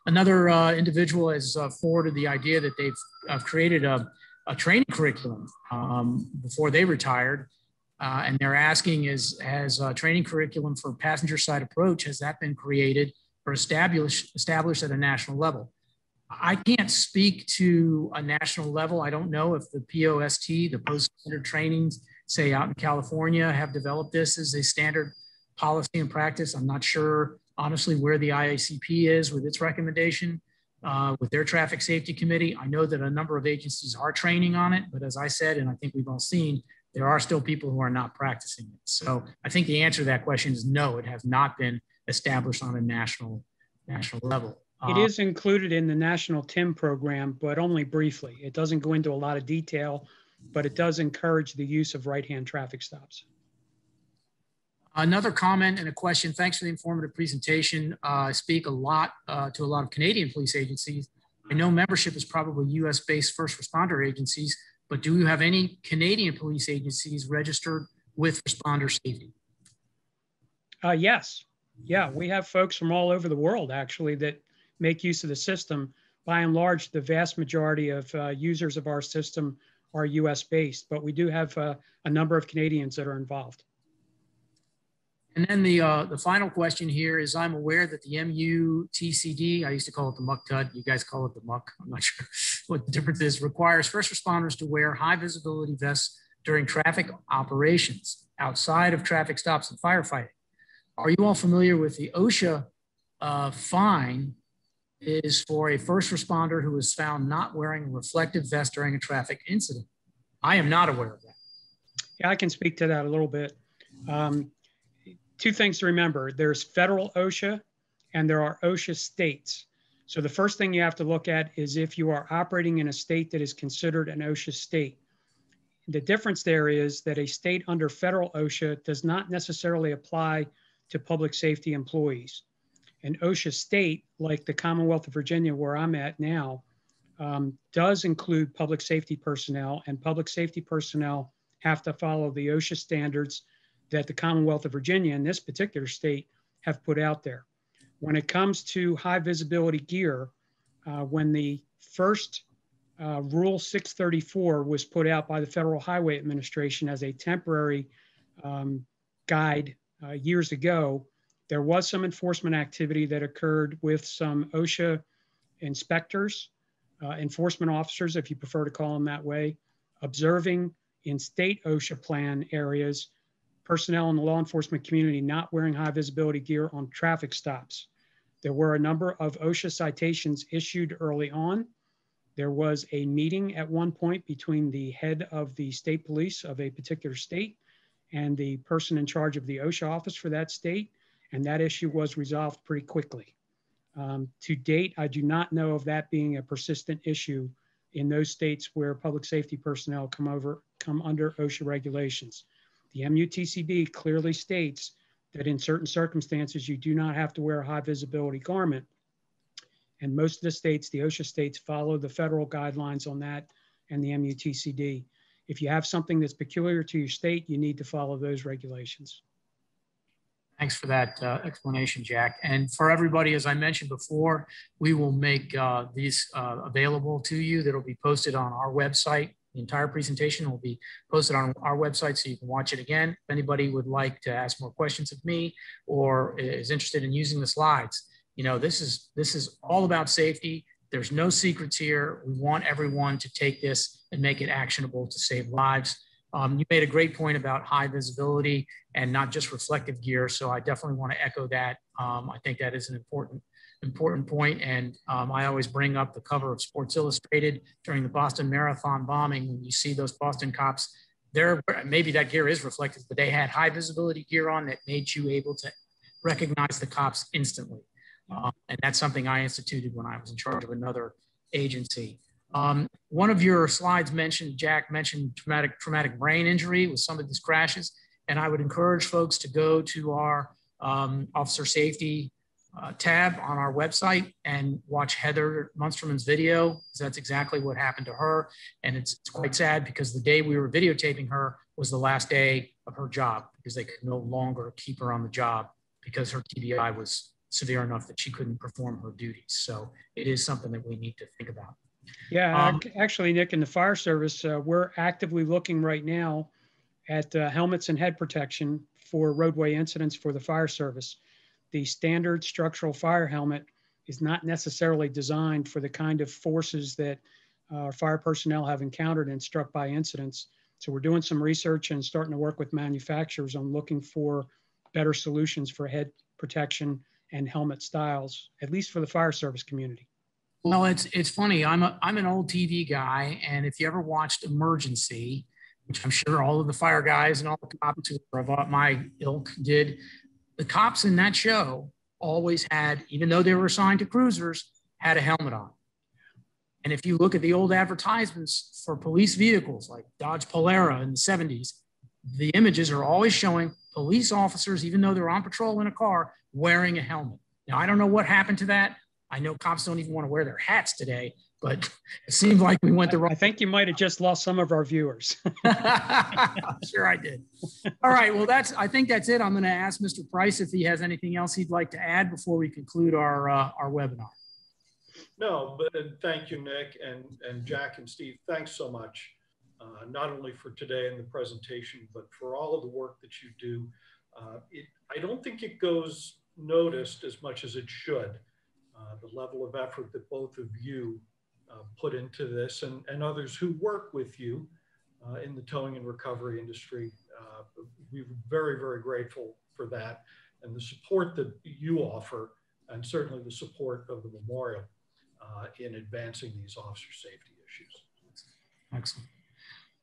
Another individual has forwarded the idea that they've created a training curriculum before they retired. And they're asking, has a training curriculum for passenger side approach, has that been created or established at a national level? I can't speak to a national level. I don't know if the POST, the post-standard trainings, say out in California, have developed this as a standard policy and practice. I'm not sure honestly where the IACP is with its recommendation with their traffic safety committee. I know that a number of agencies are training on it, but as I said, and I think we've all seen, there are still people who are not practicing it. So I think the answer to that question is no, it has not been established on a national level. It is included in the National TIM program, but only briefly. It doesn't go into a lot of detail, but it does encourage the use of right-hand traffic stops. Another comment and a question. Thanks for the informative presentation. I speak a lot to a lot of Canadian police agencies. I know membership is probably US-based first responder agencies, but do you have any Canadian police agencies registered with responder safety? Yes. Yeah, we have folks from all over the world actually that make use of the system. By and large, the vast majority of users of our system are US based, but we do have a number of Canadians that are involved. And then the final question here is, I'm aware that the MUTCD, I used to call it the MUCTUD, you guys call it the MUC, I'm not sure what the difference is, requires first responders to wear high visibility vests during traffic operations outside of traffic stops and firefighting. Are you all familiar with the OSHA fine is for a first responder who is found not wearing a reflective vest during a traffic incident? I am not aware of that. Yeah, I can speak to that a little bit. Two things to remember. There's federal OSHA and there are OSHA states. So the first thing you have to look at is if you are operating in a state that is considered an OSHA state. The difference there is that a state under federal OSHA does not necessarily apply to public safety employees. An OSHA state, like the Commonwealth of Virginia, where I'm at now, does include public safety personnel, and public safety personnel have to follow the OSHA standards that the Commonwealth of Virginia in this particular state have put out there. When it comes to high visibility gear, when the first Rule 634 was put out by the Federal Highway Administration as a temporary guide years ago, there was some enforcement activity that occurred with some OSHA inspectors, enforcement officers, if you prefer to call them that way, observing in state OSHA plan areas personnel in the law enforcement community not wearing high visibility gear on traffic stops. There were a number of OSHA citations issued early on. There was a meeting at one point between the head of the state police of a particular state and the person in charge of the OSHA office for that state, and that issue was resolved pretty quickly. To date, I do not know of that being a persistent issue in those states where public safety personnel come under OSHA regulations. The MUTCD clearly states that in certain circumstances, you do not have to wear a high visibility garment. And most of the states, the OSHA states, follow the federal guidelines on that and the MUTCD. If you have something that's peculiar to your state, you need to follow those regulations. Thanks for that explanation, Jack. And for everybody, as I mentioned before, we will make these available to you. That'll be posted on our website. The entire presentation will be posted on our website so you can watch it again. If anybody would like to ask more questions of me or is interested in using the slides, you know, this is all about safety. There's no secrets here. We want everyone to take this and make it actionable to save lives. You made a great point about high visibility and not just reflective gear. So I definitely want to echo that. I think that is an important point. And I always bring up the cover of Sports Illustrated during the Boston Marathon bombing. When you see those Boston cops, maybe that gear is reflective, but they had high visibility gear on that made you able to recognize the cops instantly. And that's something I instituted when I was in charge of another agency. One of your slides mentioned, Jack mentioned traumatic brain injury with some of these crashes. And I would encourage folks to go to our officer safety tab on our website and watch Heather Munsterman's video, because that's exactly what happened to her. And it's quite sad because the day we were videotaping her was the last day of her job because they could no longer keep her on the job because her TBI was severe enough that she couldn't perform her duties. So it is something that we need to think about. Yeah, actually, Nick, in the fire service, we're actively looking right now at helmets and head protection for roadway incidents for the fire service. The standard structural fire helmet is not necessarily designed for the kind of forces that fire personnel have encountered and struck by incidents. So we're doing some research and starting to work with manufacturers on looking for better solutions for head protection and helmet styles, at least for the fire service community? Well, it's funny. I'm an old TV guy, and if you ever watched Emergency, which I'm sure all of the fire guys and all the cops who are of my ilk did, the cops in that show always had, even though they were assigned to cruisers, had a helmet on. And if you look at the old advertisements for police vehicles like Dodge Polara in the 70s, the images are always showing police officers, even though they're on patrol in a car, wearing a helmet. Now, I don't know what happened to that. I know cops don't even want to wear their hats today, but it seems like we went the wrong. I think you might have just lost some of our viewers. Sure I did. All right, well, I think that's it. I'm going to ask Mr. Price if he has anything else he'd like to add before we conclude our webinar. No, but thank you, Nick, and Jack and Steve. Thanks so much, not only for today and the presentation, but for all of the work that you do. I don't think it goes noticed as much as it should. The level of effort that both of you put into this and others who work with you in the towing and recovery industry. We're very, very grateful for that and the support that you offer, and certainly the support of the memorial in advancing these officer safety issues. Excellent.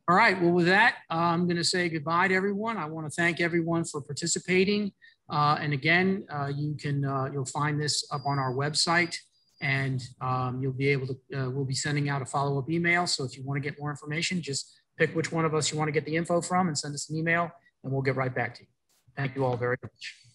All right, well, with that, I'm going to say goodbye to everyone. I want to thank everyone for participating. And again, you'll find this up on our website, and you'll be able to, we'll be sending out a follow-up email. So if you want to get more information, just pick which one of us you want to get the info from and send us an email, and we'll get right back to you. Thank you all very much.